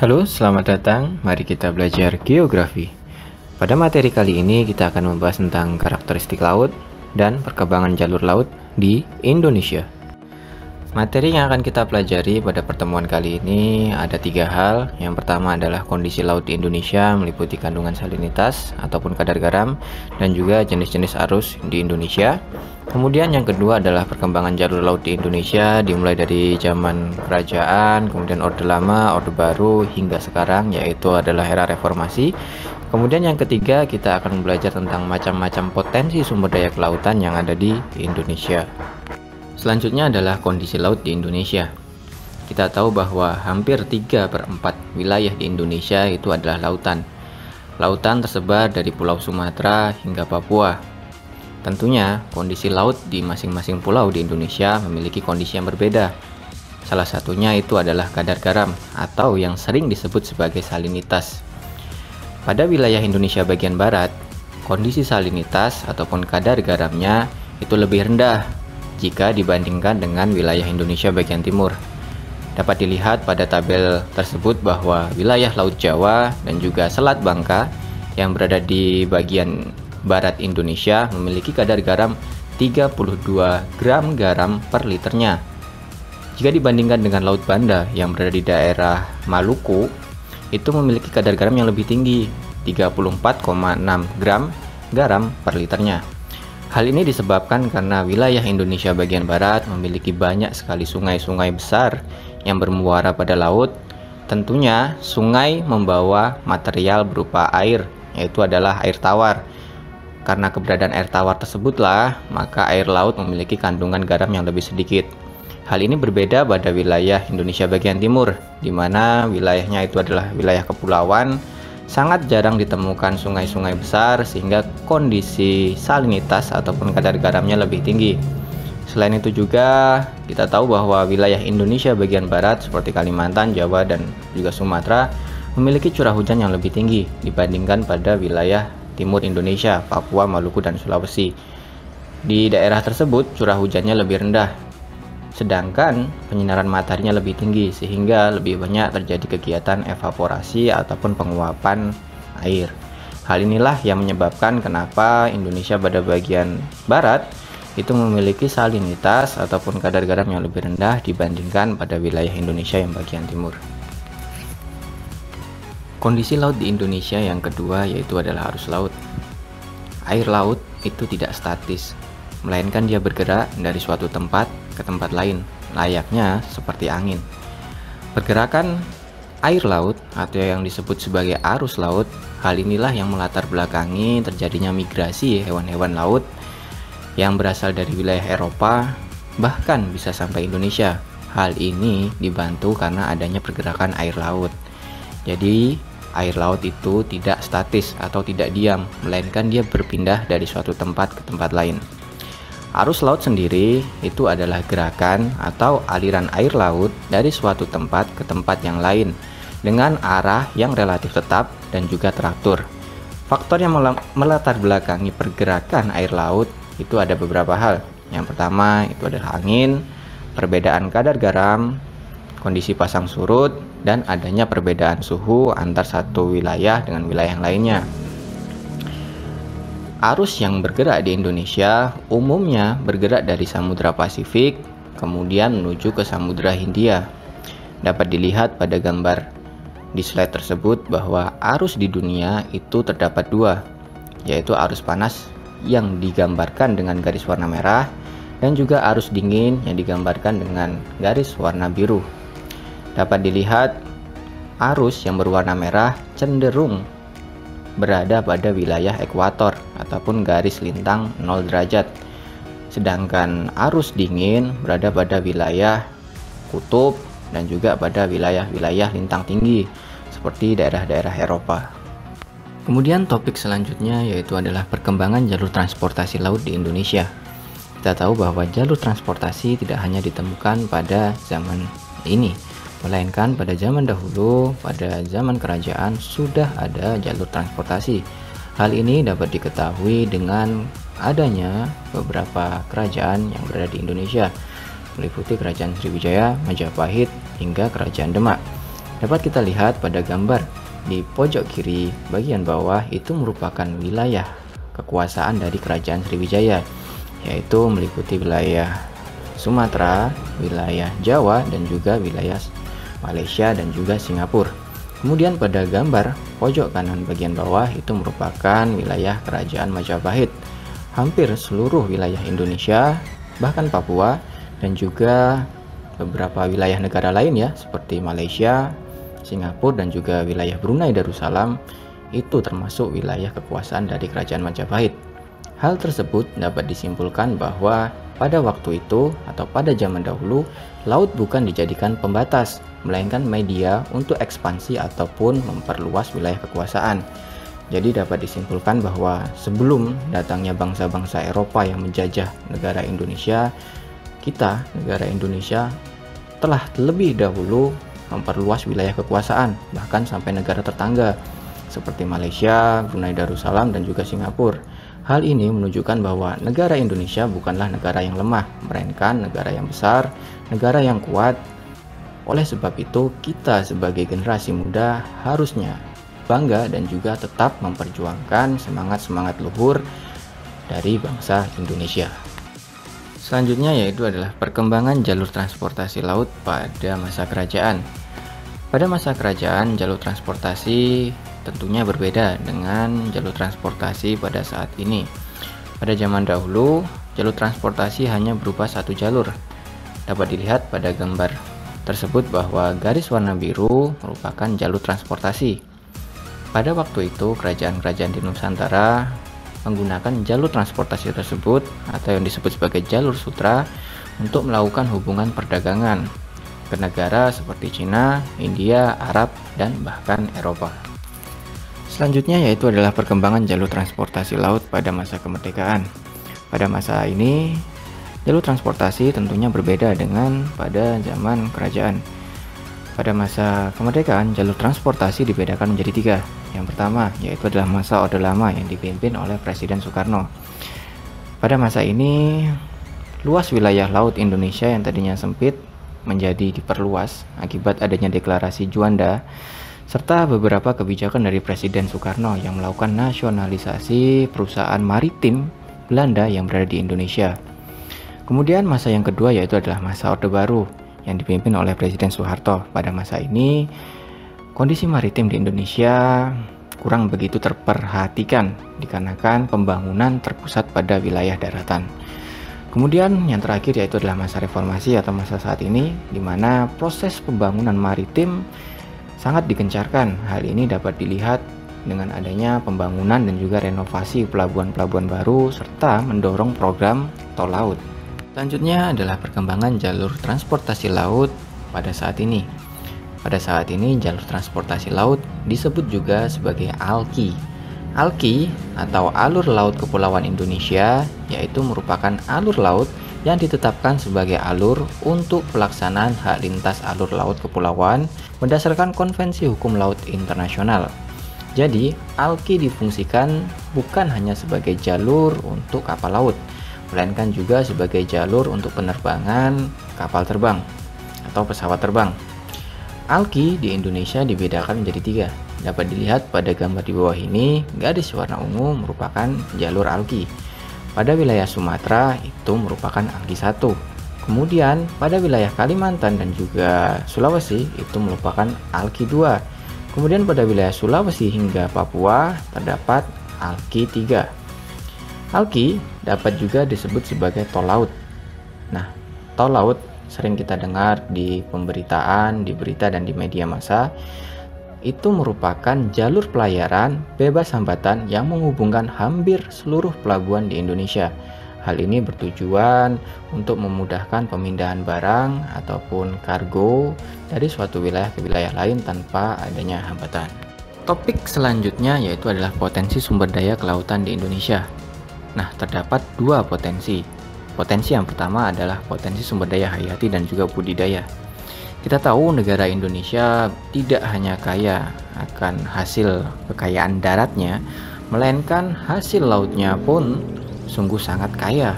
Halo, selamat datang. Mari kita belajar geografi. Pada materi kali ini kita akan membahas tentang karakteristik laut dan perkembangan jalur laut di Indonesia. Materi yang akan kita pelajari pada pertemuan kali ini ada 3 hal. Yang pertama adalah kondisi laut di Indonesia meliputi kandungan salinitas ataupun kadar garam dan juga jenis-jenis arus di Indonesia. Kemudian yang kedua adalah perkembangan jalur laut di Indonesia dimulai dari zaman kerajaan, kemudian Orde Lama, Orde Baru hingga sekarang, yaitu adalah era reformasi. Kemudian yang ketiga kita akan belajar tentang macam-macam potensi sumber daya kelautan yang ada di Indonesia. Selanjutnya adalah kondisi laut di Indonesia. Kita tahu bahwa hampir 3/4 wilayah di Indonesia itu adalah lautan. Lautan tersebar dari Pulau Sumatera hingga Papua. Tentunya kondisi laut di masing-masing pulau di Indonesia memiliki kondisi yang berbeda. Salah satunya itu adalah kadar garam atau yang sering disebut sebagai salinitas. Pada wilayah Indonesia bagian barat, kondisi salinitas ataupun kadar garamnya itu lebih rendah jika dibandingkan dengan wilayah Indonesia bagian timur. Dapat dilihat pada tabel tersebut bahwa wilayah Laut Jawa dan juga Selat Bangka yang berada di bagian barat Indonesia memiliki kadar garam 32 gram garam per liternya. Jika dibandingkan dengan Laut Banda yang berada di daerah Maluku, itu memiliki kadar garam yang lebih tinggi, 34,6 gram garam per liternya. Hal ini disebabkan karena wilayah Indonesia bagian barat memiliki banyak sekali sungai-sungai besar yang bermuara pada laut. Tentunya sungai membawa material berupa air, yaitu adalah air tawar. Karena keberadaan air tawar tersebutlah, maka air laut memiliki kandungan garam yang lebih sedikit. Hal ini berbeda pada wilayah Indonesia bagian timur, di mana wilayahnya itu adalah wilayah kepulauan. Sangat jarang ditemukan sungai-sungai besar sehingga kondisi salinitas ataupun kadar garamnya lebih tinggi. Selain itu juga kita tahu bahwa wilayah Indonesia bagian barat seperti Kalimantan, Jawa, dan juga Sumatera memiliki curah hujan yang lebih tinggi dibandingkan pada wilayah timur Indonesia, Papua, Maluku, dan Sulawesi. Di daerah tersebut curah hujannya lebih rendah, sedangkan penyinaran mataharinya lebih tinggi sehingga lebih banyak terjadi kegiatan evaporasi ataupun penguapan air. Hal inilah yang menyebabkan kenapa Indonesia pada bagian barat itu memiliki salinitas ataupun kadar garam yang lebih rendah dibandingkan pada wilayah Indonesia yang bagian timur. Kondisi laut di Indonesia yang kedua yaitu adalah arus laut. Air laut itu tidak statis, melainkan dia bergerak dari suatu tempat ke tempat lain, layaknya seperti angin. Pergerakan air laut atau yang disebut sebagai arus laut, hal inilah yang melatar belakangi terjadinya migrasi hewan-hewan laut yang berasal dari wilayah Eropa, bahkan bisa sampai Indonesia. Hal ini dibantu karena adanya pergerakan air laut. Jadi, air laut itu tidak statis atau tidak diam, melainkan dia berpindah dari suatu tempat ke tempat lain. Arus laut sendiri itu adalah gerakan atau aliran air laut dari suatu tempat ke tempat yang lain dengan arah yang relatif tetap dan juga teratur. Faktor yang melatar belakangi pergerakan air laut itu ada beberapa hal. Yang pertama itu adalah angin, perbedaan kadar garam, kondisi pasang surut, dan adanya perbedaan suhu antar satu wilayah dengan wilayah yang lainnya. Arus yang bergerak di Indonesia umumnya bergerak dari Samudra Pasifik kemudian menuju ke Samudra Hindia. Dapat dilihat pada gambar di slide tersebut bahwa arus di dunia itu terdapat dua, yaitu arus panas yang digambarkan dengan garis warna merah dan juga arus dingin yang digambarkan dengan garis warna biru. Dapat dilihat arus yang berwarna merah cenderung berada pada wilayah ekuator ataupun garis lintang 0 derajat. Sedangkan arus dingin berada pada wilayah kutub dan juga pada wilayah-wilayah lintang tinggi seperti daerah-daerah Eropa. Kemudian topik selanjutnya yaitu adalah perkembangan jalur transportasi laut di Indonesia. Kita tahu bahwa jalur transportasi tidak hanya ditemukan pada zaman ini, melainkan pada zaman dahulu, pada zaman kerajaan sudah ada jalur transportasi. Hal ini dapat diketahui dengan adanya beberapa kerajaan yang berada di Indonesia, meliputi Kerajaan Sriwijaya, Majapahit, hingga Kerajaan Demak. Dapat kita lihat pada gambar di pojok kiri bagian bawah itu merupakan wilayah kekuasaan dari Kerajaan Sriwijaya, yaitu meliputi wilayah Sumatera, wilayah Jawa, dan juga wilayah Malaysia dan juga Singapura. Kemudian pada gambar pojok kanan bagian bawah itu merupakan wilayah Kerajaan Majapahit. Hampir seluruh wilayah Indonesia, bahkan Papua, dan juga beberapa wilayah negara lain ya, seperti Malaysia, Singapura, dan juga wilayah Brunei Darussalam itu termasuk wilayah kekuasaan dari Kerajaan Majapahit. Hal tersebut dapat disimpulkan bahwa pada waktu itu atau pada zaman dahulu, laut bukan dijadikan pembatas, melainkan media untuk ekspansi ataupun memperluas wilayah kekuasaan. Jadi dapat disimpulkan bahwa sebelum datangnya bangsa-bangsa Eropa yang menjajah negara Indonesia, kita, negara Indonesia, telah lebih dahulu memperluas wilayah kekuasaan, bahkan sampai negara tetangga seperti Malaysia, Brunei Darussalam, dan juga Singapura. Hal ini menunjukkan bahwa negara Indonesia bukanlah negara yang lemah, melainkan negara yang besar, negara yang kuat. Oleh sebab itu, kita sebagai generasi muda harusnya bangga dan juga tetap memperjuangkan semangat-semangat luhur dari bangsa Indonesia. Selanjutnya yaitu adalah perkembangan jalur transportasi laut pada masa kerajaan. Pada masa kerajaan, jalur transportasi tentunya berbeda dengan jalur transportasi pada saat ini. Pada zaman dahulu, jalur transportasi hanya berupa satu jalur. Dapat dilihat pada gambar tersebut bahwa garis warna biru merupakan jalur transportasi. Pada waktu itu, kerajaan-kerajaan di Nusantara menggunakan jalur transportasi tersebut atau yang disebut sebagai jalur sutra untuk melakukan hubungan perdagangan ke negara seperti Cina, India, Arab, dan bahkan Eropa. Selanjutnya yaitu adalah perkembangan jalur transportasi laut pada masa kemerdekaan. Pada masa ini, jalur transportasi tentunya berbeda dengan pada zaman kerajaan. Pada masa kemerdekaan, jalur transportasi dibedakan menjadi tiga. Yang pertama yaitu adalah masa Orde Lama yang dipimpin oleh Presiden Soekarno. Pada masa ini, luas wilayah laut Indonesia yang tadinya sempit menjadi diperluas akibat adanya deklarasi Juanda serta beberapa kebijakan dari Presiden Soekarno yang melakukan nasionalisasi perusahaan maritim Belanda yang berada di Indonesia. Kemudian masa yang kedua yaitu adalah masa Orde Baru yang dipimpin oleh Presiden Soeharto. Pada masa ini, kondisi maritim di Indonesia kurang begitu terperhatikan dikarenakan pembangunan terpusat pada wilayah daratan. Kemudian yang terakhir yaitu adalah masa reformasi atau masa saat ini, di mana proses pembangunan maritim sangat digencarkan. Hal ini dapat dilihat dengan adanya pembangunan dan juga renovasi pelabuhan-pelabuhan baru serta mendorong program tol laut. Selanjutnya adalah perkembangan jalur transportasi laut pada saat ini. Pada saat ini jalur transportasi laut disebut juga sebagai ALKI. ALKI atau Alur Laut Kepulauan Indonesia yaitu merupakan alur laut yang ditetapkan sebagai alur untuk pelaksanaan hak lintas alur laut kepulauan berdasarkan Konvensi Hukum Laut Internasional. Jadi, ALKI difungsikan bukan hanya sebagai jalur untuk kapal laut, melainkan juga sebagai jalur untuk penerbangan kapal terbang atau pesawat terbang. ALKI di Indonesia dibedakan menjadi tiga. Dapat dilihat pada gambar di bawah ini, garis warna ungu merupakan jalur ALKI. Pada wilayah Sumatera itu merupakan ALKI 1. Kemudian pada wilayah Kalimantan dan juga Sulawesi itu merupakan ALKI 2. Kemudian pada wilayah Sulawesi hingga Papua terdapat ALKI 3. ALKI dapat juga disebut sebagai tol laut. Nah, tol laut sering kita dengar di pemberitaan, di berita dan di media massa. Itu merupakan jalur pelayaran bebas hambatan yang menghubungkan hampir seluruh pelabuhan di Indonesia. Hal ini bertujuan untuk memudahkan pemindahan barang ataupun kargo dari suatu wilayah ke wilayah lain tanpa adanya hambatan. Topik selanjutnya yaitu adalah potensi sumber daya kelautan di Indonesia. Nah, terdapat dua potensi. Potensi yang pertama adalah potensi sumber daya hayati dan juga budidaya. Kita tahu negara Indonesia tidak hanya kaya akan hasil kekayaan daratnya, melainkan hasil lautnya pun sungguh sangat kaya.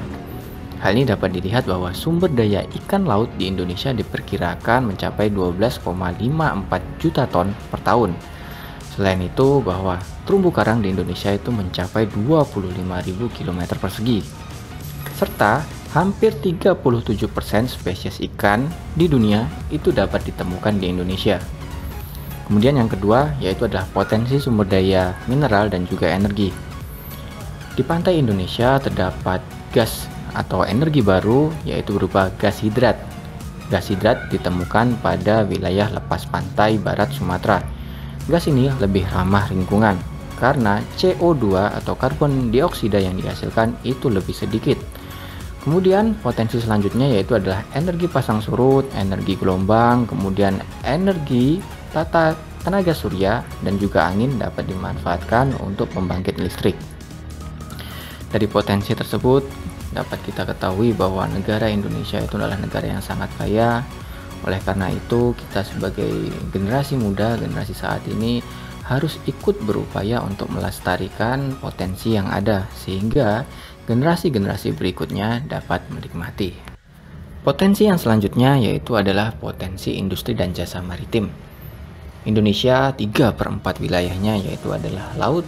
Hal ini dapat dilihat bahwa sumber daya ikan laut di Indonesia diperkirakan mencapai 12,54 juta ton per tahun. Selain itu, bahwa terumbu karang di Indonesia itu mencapai 25.000 km persegi. Serta hampir 37% spesies ikan di dunia itu dapat ditemukan di Indonesia. Kemudian yang kedua yaitu adalah potensi sumber daya mineral dan juga energi. Di pantai Indonesia terdapat gas atau energi baru yaitu berupa gas hidrat. Gas hidrat ditemukan pada wilayah lepas pantai barat Sumatera. Gas ini lebih ramah lingkungan karena CO2 atau karbon dioksida yang dihasilkan itu lebih sedikit. Kemudian potensi selanjutnya yaitu adalah energi pasang surut, energi gelombang, kemudian energi tenaga surya dan juga angin dapat dimanfaatkan untuk pembangkit listrik. Dari potensi tersebut dapat kita ketahui bahwa negara Indonesia itu adalah negara yang sangat kaya. Oleh karena itu, kita sebagai generasi muda, generasi saat ini harus ikut berupaya untuk melestarikan potensi yang ada sehingga generasi-generasi berikutnya dapat menikmati. Potensi yang selanjutnya yaitu adalah potensi industri dan jasa maritim. Indonesia 3/4 wilayahnya yaitu adalah laut,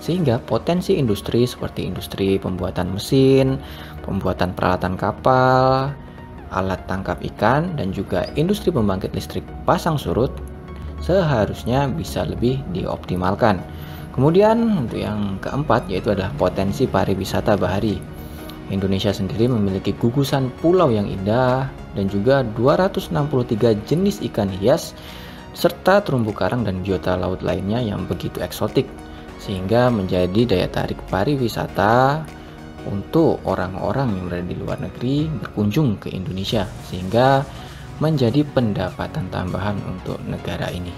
sehingga potensi industri seperti industri pembuatan mesin, pembuatan peralatan kapal, alat tangkap ikan, dan juga industri pembangkit listrik pasang surut seharusnya bisa lebih dioptimalkan. Kemudian untuk yang keempat yaitu adalah potensi pariwisata bahari. Indonesia sendiri memiliki gugusan pulau yang indah dan juga 263 jenis ikan hias serta terumbu karang dan biota laut lainnya yang begitu eksotik, sehingga menjadi daya tarik pariwisata untuk orang-orang yang berada di luar negeri berkunjung ke Indonesia, sehingga menjadi pendapatan tambahan untuk negara ini.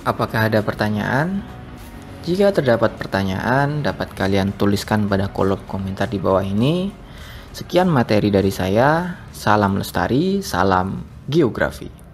Apakah ada pertanyaan? Jika terdapat pertanyaan, dapat kalian tuliskan pada kolom komentar di bawah ini. Sekian materi dari saya. Salam lestari, salam geografi.